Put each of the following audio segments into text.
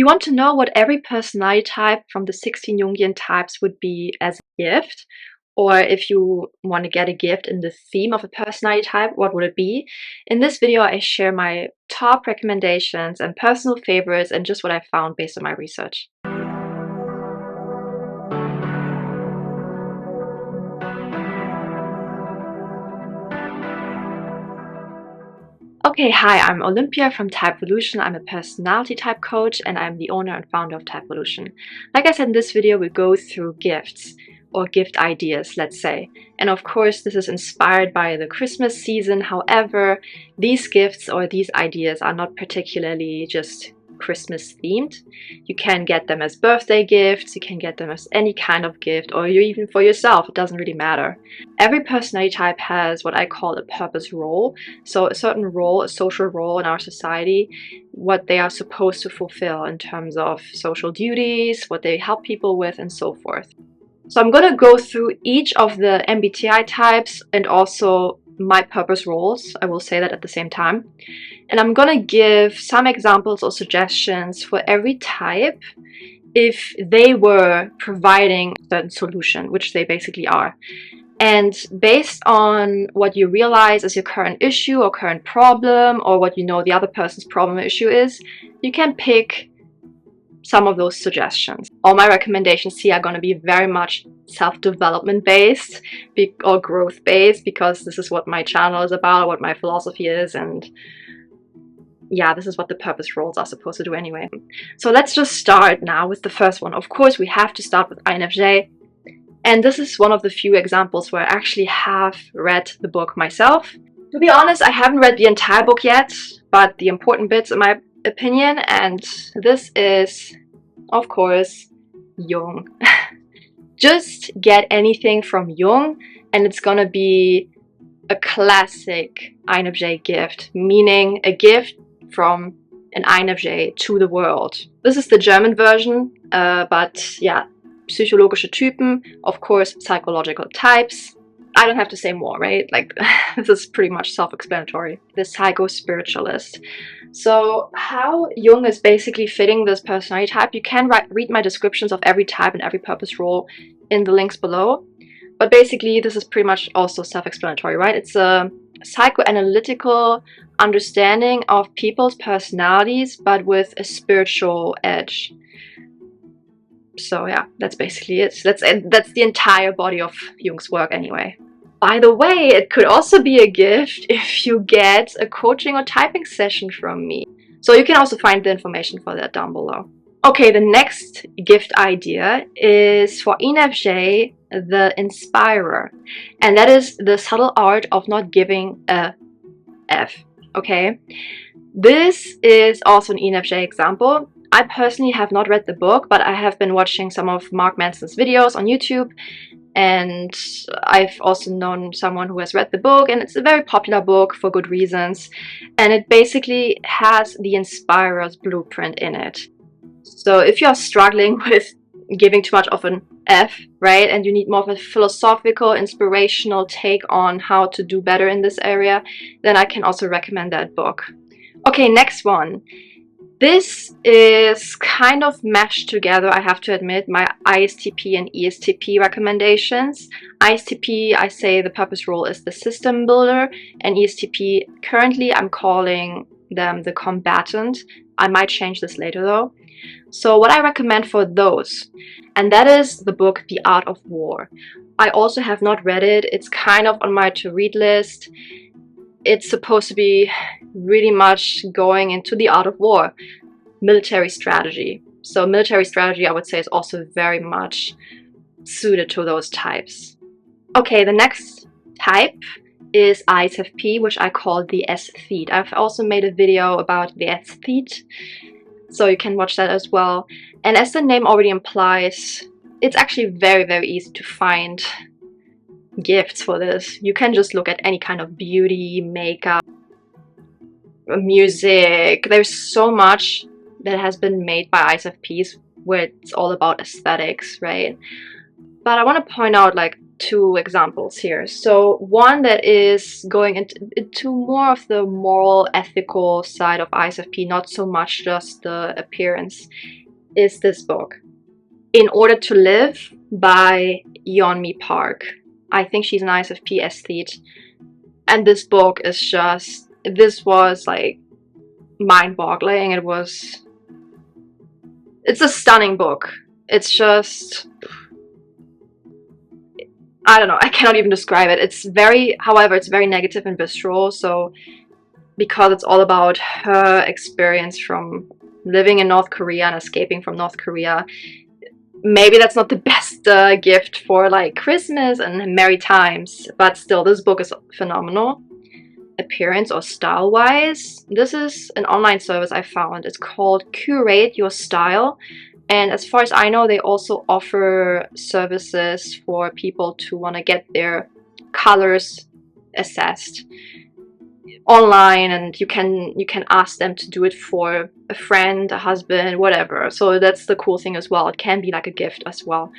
You want to know what every personality type from the 16 Jungian types would be as a gift? Or if you want to get a gift in the theme of a personality type, what would it be? In this video, I share my top recommendations and personal favorites and just what I found based on my research. Okay, hi, I'm Olympia from Typevolution. I'm a personality type coach and I'm the owner and founder of Typevolution. Like I said in this video, we go through gifts or gift ideas, let's say. And of course, this is inspired by the Christmas season. However, these gifts or these ideas are not particularly just Christmas themed. You can get them as birthday gifts, you can get them as any kind of gift, or you even for yourself, it doesn't really matter. Every personality type has what I call a purpose role. So a certain role, a social role in our society, what they are supposed to fulfill in terms of social duties, what they help people with, and so forth. So I'm going to go through each of the MBTI types and also my purpose roles. I will say that at the same time. And I'm going to give some examples or suggestions for every type if they were providing a certain solution, which they basically are. And based on what you realize is your current issue or current problem, or what you know the other person's problem or issue is, you can pick some of those suggestions. All my recommendations here are going to be very much self-development based or growth based, because this is what my channel is about, what my philosophy is, and yeah, this is what the purpose roles are supposed to do anyway. So let's just start now with the first one. Of course, we have to start with INFJ. And this is one of the few examples where I actually have read the book myself. To be honest, I haven't read the entire book yet, but the important bits in my opinion, and this is, of course, Jung. Just get anything from Jung and it's gonna be a classic INFJ gift, meaning a gift from an INFJ to the world. This is the German version, but yeah, psychologische Typen, of course, psychological types. I don't have to say more, right? Like, this is pretty much self-explanatory. The psycho-spiritualist. So how Jung is basically fitting this personality type, you can read my descriptions of every type and every purpose role in the links below. But basically, this is pretty much also self-explanatory, right? It's a psychoanalytical understanding of people's personalities, but with a spiritual edge. So yeah, that's basically it. That's the entire body of Jung's work anyway. By the way, it could also be a gift if you get a coaching or typing session from me. So you can also find the information for that down below. Okay, the next gift idea is for ENFJ, the inspirer. And that is the subtle art of not giving a F, okay? This is also an ENFJ example. I personally have not read the book, but I have been watching some of Mark Manson's videos on YouTube, and I've also known someone who has read the book, and it's a very popular book for good reasons, and it basically has the inspirer's blueprint in it. So if you're struggling with giving too much of an F, right, and you need more of a philosophical, inspirational take on how to do better in this area, then I can also recommend that book. Okay, next one. This is kind of mashed together, I have to admit, my ISTP and ESTP recommendations. ISTP, I say the purpose role is the system builder, and ESTP, currently I'm calling them the combatant. I might change this later though. So what I recommend for those, and that is the book The Art of War. I also have not read it. It's kind of on my to-read list. It's supposed to be really much going into the art of war, military strategy. So military strategy, I would say, is also very much suited to those types. Okay, the next type is ISFP, which I call the aesthete. I've also made a video about the aesthete, so you can watch that as well. And as the name already implies, it's actually very, very easy to find gifts for this. You can just look at any kind of beauty, makeup, music. There's so much that has been made by ISFPs where it's all about aesthetics, right? But I want to point out, like, two examples here. So one that is going into more of the moral, ethical side of ISFP, not so much just the appearance, is this book, In Order to Live by Yeonmi Park. I think she's an ISFP aesthete. And this book is just, this was like mind-boggling. It's a stunning book. It's just, I don't know, I cannot even describe it. It's very, however, it's very negative and visceral. So because it's all about her experience from living in North Korea and escaping from North Korea, maybe that's not the best gift for like Christmas and merry times, but still, this book is phenomenal. Appearance or style wise, this is an online service I found. It's called Curate Your Style, and as far as I know, they also offer services for people to want to get their colors assessed online, and you can ask them to do it for a friend, a husband, whatever. So that's the cool thing as well. It can be like a gift as well.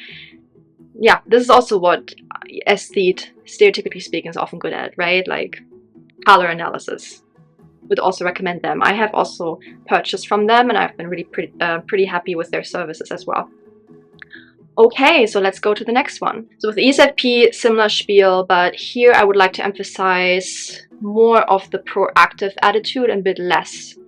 Yeah, this is also what aesthete, stereotypically speaking, is often good at, right? Like color analysis. Would also recommend them. I have also purchased from them, and I've been really pretty happy with their services as well. Okay, so let's go to the next one. So with ESFP, similar spiel, but here I would like to emphasize more of the proactive attitude and a bit less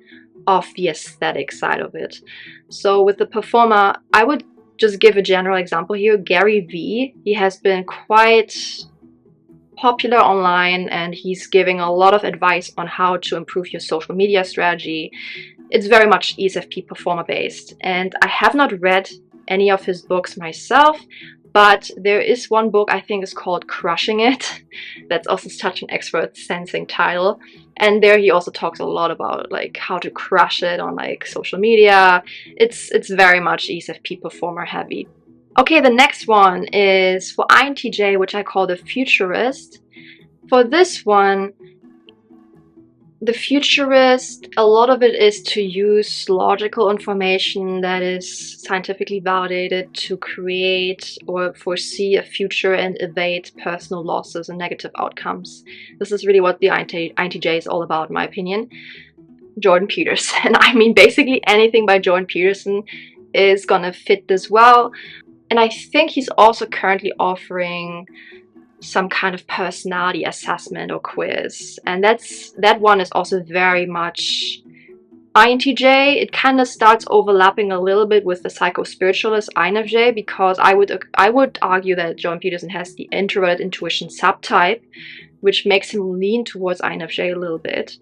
of the aesthetic side of it. So with the performer, I would just give a general example here. Gary Vee, he has been quite popular online, and he's giving a lot of advice on how to improve your social media strategy. It's very much ESFP performer based, and I have not read any of his books myself, but there is one book I think is called Crushing It. That's also such an expert sensing title, and there he also talks a lot about like how to crush it on like social media. It's very much ESFP performer heavy. Okay, the next one is for INTJ, which I call the futurist. For this one, the futurist, a lot of it is to use logical information that is scientifically validated to create or foresee a future and evade personal losses and negative outcomes. This is really what the INTJ is all about, in my opinion. Jordan Peterson. I mean, basically anything by Jordan Peterson is gonna fit this well. And I think he's also currently offering some kind of personality assessment or quiz. And that one is also very much INTJ. It kind of starts overlapping a little bit with the psycho-spiritualist INFJ, because I would argue that Jordan Peterson has the introverted intuition subtype, which makes him lean towards INFJ a little bit.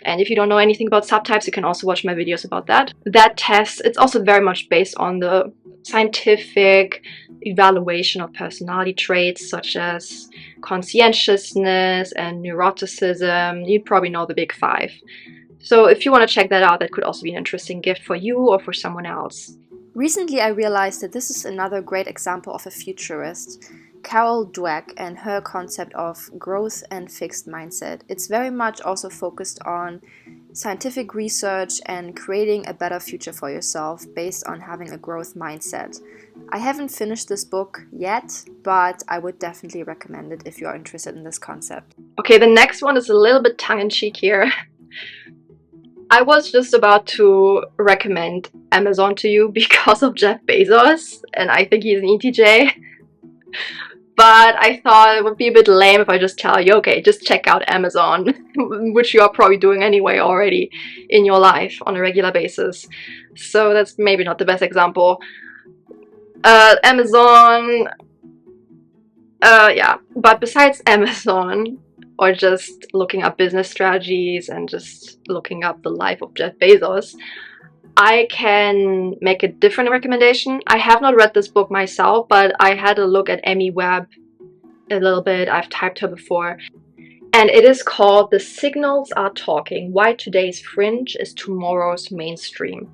And if you don't know anything about subtypes, you can also watch my videos about that. That test, it's also very much based on the scientific evaluation of personality traits such as conscientiousness and neuroticism. You probably know the big five. So if you want to check that out, that could also be an interesting gift for you or for someone else. Recently, I realized that this is another great example of a futurist, Carol Dweck, and her concept of growth and fixed mindset. It's very much also focused on scientific research and creating a better future for yourself based on having a growth mindset. I haven't finished this book yet, but I would definitely recommend it if you are interested in this concept. Okay, the next one is a little bit tongue-in-cheek here. I was just about to recommend Amazon to you because of Jeff Bezos, and I think he's an ENTJ. But I thought it would be a bit lame if I just tell you, okay, just check out Amazon, which you are probably doing anyway already in your life on a regular basis. So that's maybe not the best example. Amazon, yeah, but besides Amazon, or just looking up business strategies and just looking up the life of Jeff Bezos, I can make a different recommendation. I have not read this book myself, but I had a look at Amy Webb a little bit. I've typed her before. And it is called The Signals Are Talking: Why Today's Fringe is Tomorrow's Mainstream.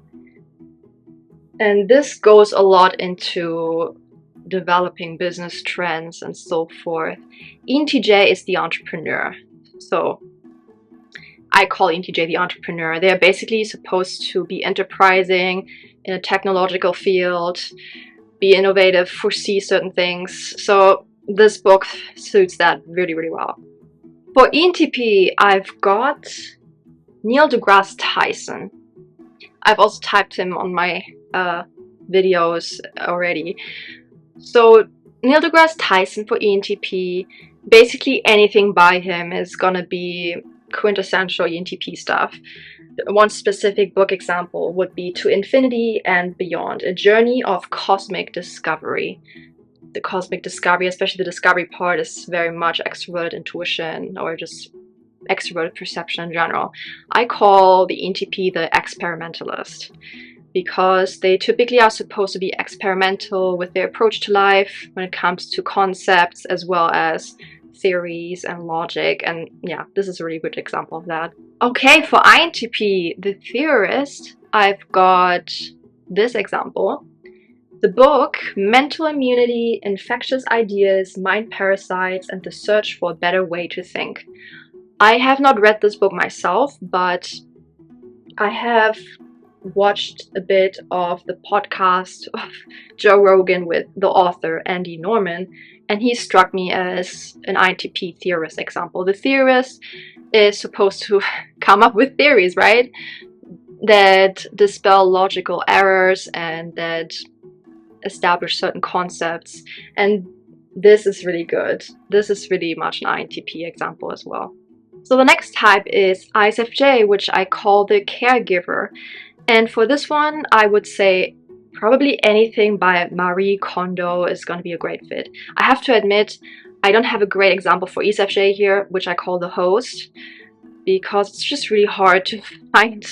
And this goes a lot into developing business trends and so forth. ENTJ is the entrepreneur. So I call ENTJ the entrepreneur. They're basically supposed to be enterprising in a technological field, be innovative, foresee certain things. So this book suits that really, really well. For ENTP, I've got Neil deGrasse Tyson. I've also typed him on my videos already. So Neil deGrasse Tyson for ENTP, basically anything by him is gonna be quintessential ENTP stuff. One specific book example would be To Infinity and Beyond, a journey of cosmic discovery. The cosmic discovery, especially the discovery part, is very much extroverted intuition or just extroverted perception in general. I call the ENTP the experimentalist because they typically are supposed to be experimental with their approach to life when it comes to concepts as well as theories and logic. And yeah, this is a really good example of that. Okay, for INTP, the theorist, I've got this example. The book, Mental Immunity, Infectious Ideas, Mind Parasites, and the Search for a Better Way to Think. I have not read this book myself, but I have watched a bit of the podcast of Joe Rogan with the author Andy Norman, and he struck me as an INTP theorist example. The theorist is supposed to come up with theories, right? That dispel logical errors and that establish certain concepts. And this is really good. This is really much an INTP example as well. So the next type is ISFJ, which I call the caregiver. And for this one, I would say probably anything by Marie Kondo is going to be a great fit. I have to admit, I don't have a great example for ESFJ here, which I call the host, because it's just really hard to find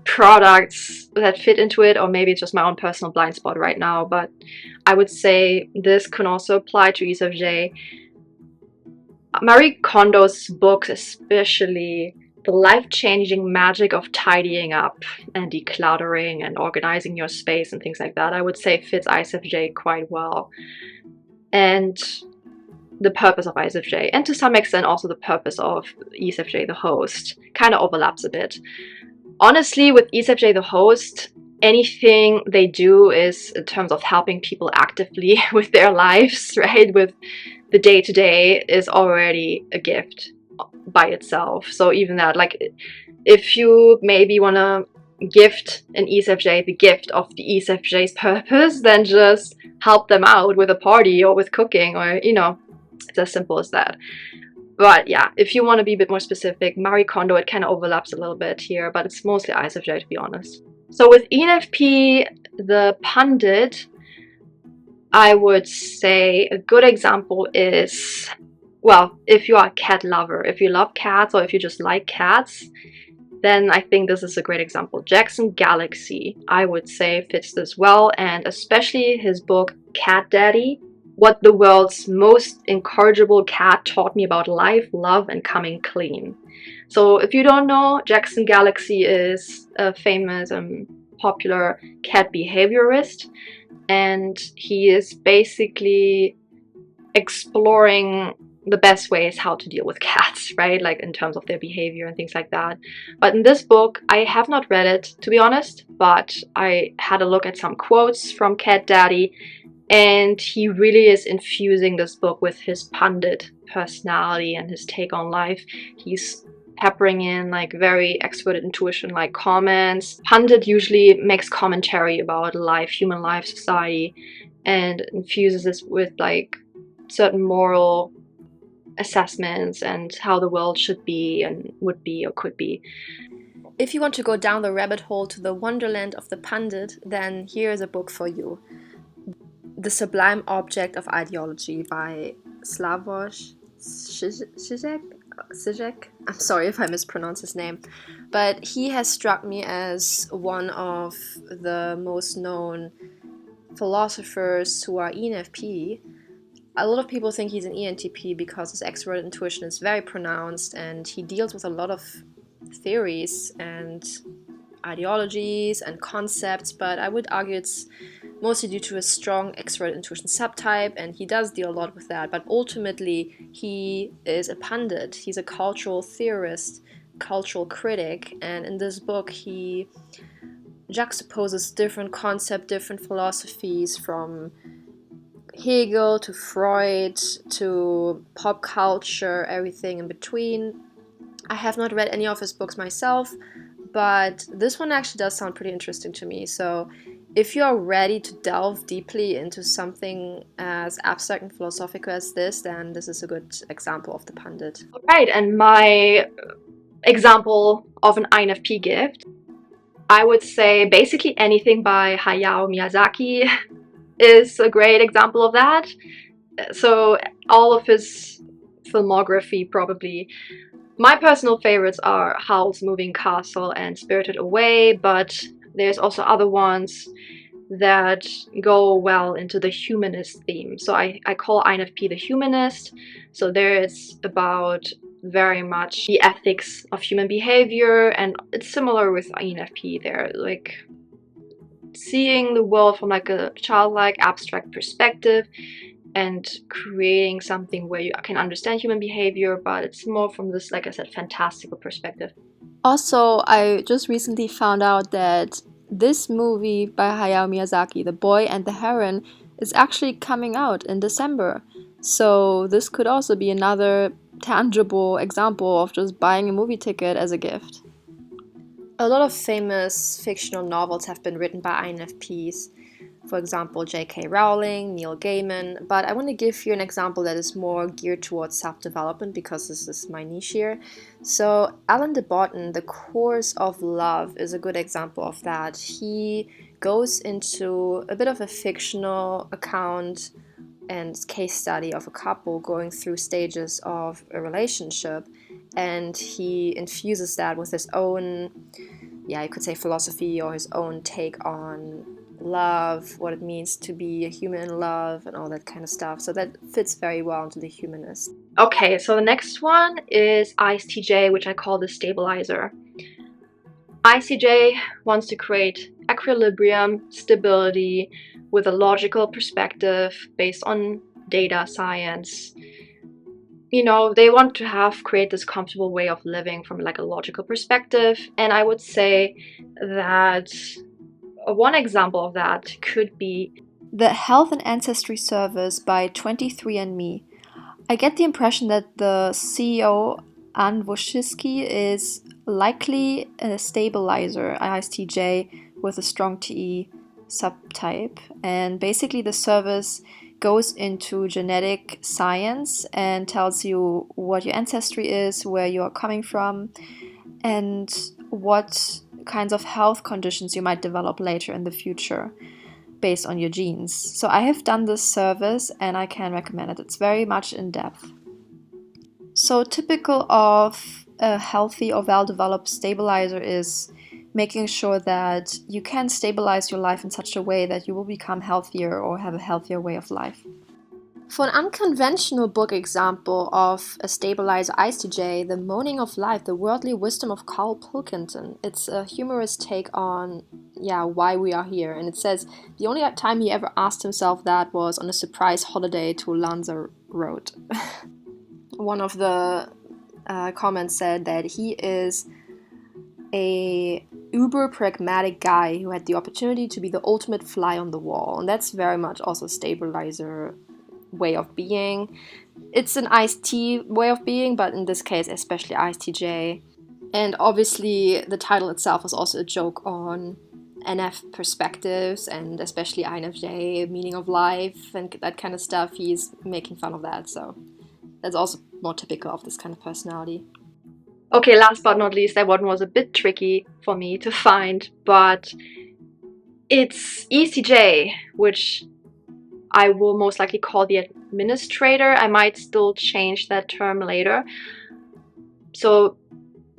products that fit into it, or maybe it's just my own personal blind spot right now. But I would say this can also apply to ESFJ. Marie Kondo's books, especially the life-changing magic of tidying up and decluttering and organizing your space and things like that, I would say fits ISFJ quite well. And the purpose of ISFJ, and to some extent also the purpose of ESFJ the host, kind of overlaps a bit. Honestly, with ESFJ the host, anything they do is in terms of helping people actively with their lives, right? With the day-to-day is already a gift by itself. So even that, like, if you maybe want to gift an ESFJ the gift of the ESFJ's purpose, then just help them out with a party or with cooking, or, you know, it's as simple as that. But yeah, if you want to be a bit more specific, Marie Kondo, it kind of overlaps a little bit here, but it's mostly ISFJ, to be honest. So with ENFP, the pundit, I would say a good example is, well, if you are a cat lover, if you love cats or if you just like cats, then I think this is a great example. Jackson Galaxy, I would say, fits this well, and especially his book Cat Daddy, What the World's Most Incorrigible Cat Taught Me About Life, Love, and Coming Clean. So if you don't know, Jackson Galaxy is a famous and popular cat behaviorist, and he is basically exploring the best ways how to deal with cats, right? Like in terms of their behavior and things like that. But in this book, I have not read it, to be honest, but I had a look at some quotes from Cat Daddy, and he really is infusing this book with his pundit personality and his take on life. He's peppering in like very extroverted intuition like comments. Pundit usually makes commentary about life, human life, society, and infuses this with like certain moral assessments and how the world should be and would be or could be. If you want to go down the rabbit hole to the wonderland of the pundit, then here's a book for you. The Sublime Object of Ideology by Slavoj Žižek. I'm sorry if I mispronounce his name, but he has struck me as one of the most known philosophers who are ENFP. A lot of people think he's an ENTP because his extroverted intuition is very pronounced, and he deals with a lot of theories and ideologies and concepts, but I would argue it's mostly due to a strong extroverted intuition subtype, and he does deal a lot with that. But ultimately, he is a pundit. He's a cultural theorist, cultural critic, and in this book, he juxtaposes different concepts, different philosophies from Hegel to Freud to pop culture, everything in between. I have not read any of his books myself, but this one actually does sound pretty interesting to me. So if you are ready to delve deeply into something as abstract and philosophical as this, then this is a good example of the pundit. All right, and my example of an INFP gift, I would say basically anything by Hayao Miyazaki is a great example of that. So all of his filmography probably. My personal favorites are Howl's Moving Castle and Spirited Away, but there's also other ones that go well into the humanist theme. So I call INFP the humanist. So there it's about very much the ethics of human behavior, and it's similar with INFP. They're like seeing the world from like a childlike abstract perspective and creating something where you can understand human behavior, but it's more from this, like I said, fantastical perspective. Also, I just recently found out that this movie by Hayao Miyazaki, The Boy and the Heron, is actually coming out in December. So this could also be another tangible example of just buying a movie ticket as a gift. A lot of famous fictional novels have been written by INFPs. For example, J.K. Rowling, Neil Gaiman, but I want to give you an example that is more geared towards self-development because this is my niche here. So Alan de Botton, The Course of Love, is a good example of that. He goes into a bit of a fictional account and case study of a couple going through stages of a relationship, and he infuses that with his own, you could say philosophy or his own take on love, what it means to be a human in love, and all that kind of stuff. So that fits very well into the humanist. Okay, so the next one is ISTJ, which I call the stabilizer. ISTJ wants to create equilibrium, stability, with a logical perspective based on data science. You know, they want to create this comfortable way of living from like a logical perspective, and I would say that one example of that could be the Health and Ancestry Service by 23andMe. I get the impression that the CEO, Anne Wojcicki, is likely a stabilizer, ISTJ, with a strong TE subtype. And basically the service goes into genetic science and tells you what your ancestry is, where you are coming from, and what kinds of health conditions you might develop later in the future based on your genes. So I have done this service and I can recommend it. It's very much in depth. So typical of a healthy or well-developed stabilizer is making sure that you can stabilize your life in such a way that you will become healthier or have a healthier way of life. For an unconventional book example of a stabilizer ISTJ, The Moaning of Life, The Worldly Wisdom of Carl Pilkington. It's a humorous take on, why we are here. And it says, the only time he ever asked himself that was on a surprise holiday to Lanzarote. One of the comments said that he is a uber pragmatic guy who had the opportunity to be the ultimate fly on the wall. And that's very much also stabilizer way of being. It's an IST way of being, but in this case especially ISTJ. And obviously the title itself is also a joke on NF perspectives and especially INFJ, meaning of life and that kind of stuff. He's making fun of that, so that's also more typical of this kind of personality. Okay, last but not least, that one was a bit tricky for me to find, but it's ESTJ, which I will most likely call the administrator. I might still change that term later. So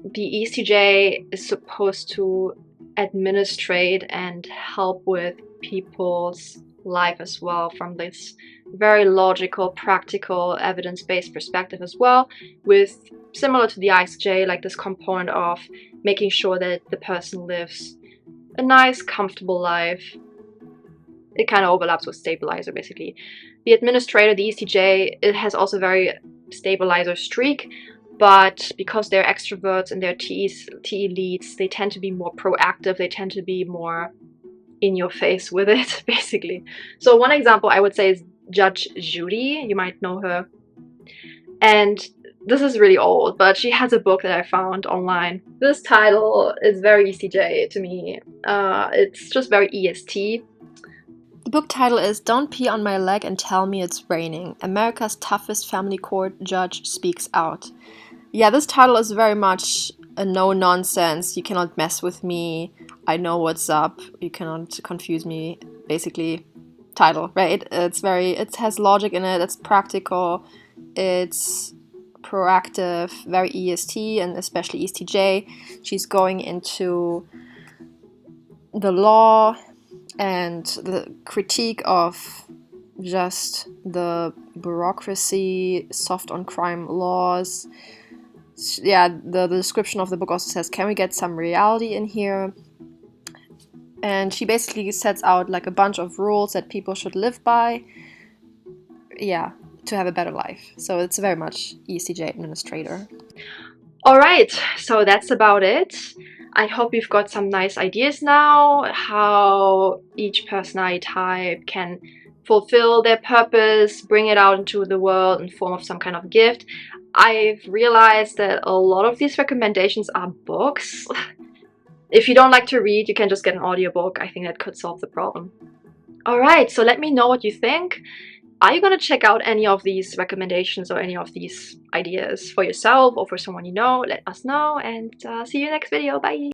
the ESTJ is supposed to administrate and help with people's life as well from this very logical, practical, evidence-based perspective as well, with similar to the ISTJ, like this component of making sure that the person lives a nice, comfortable life. It kind of overlaps with stabilizer, basically. The administrator, the ESTJ, it has also very stabilizer streak, but because they're extroverts and they're TE leads, they tend to be more proactive, they tend to be more in your face with it, basically. So one example I would say is Judge Judy. You might know her. And this is really old, but she has a book that I found online. This title is very ESTJ to me. It's just very EST. The book title is Don't Pee on My Leg and Tell Me It's Raining. America's Toughest Family Court Judge Speaks Out. Yeah, this title is very much a no-nonsense, you cannot mess with me, I know what's up, you cannot confuse me, basically, title, right? It has logic in it, it's practical, it's proactive, very EST, and especially ESTJ. She's going into the law and the critique of just the bureaucracy, soft on crime laws. Yeah, the description of the book also says, can we get some reality in here? And she basically sets out like a bunch of rules that people should live by, yeah, to have a better life. So it's very much ESTJ administrator. All right, so that's about it. I hope you've got some nice ideas now, how each personality type can fulfill their purpose, bring it out into the world in form of some kind of gift. I've realized that a lot of these recommendations are books. If you don't like to read, you can just get an audiobook. I think that could solve the problem. All right, so let me know what you think. Are you going to check out any of these recommendations or any of these ideas for yourself or for someone you know? Let us know, and see you next video. Bye!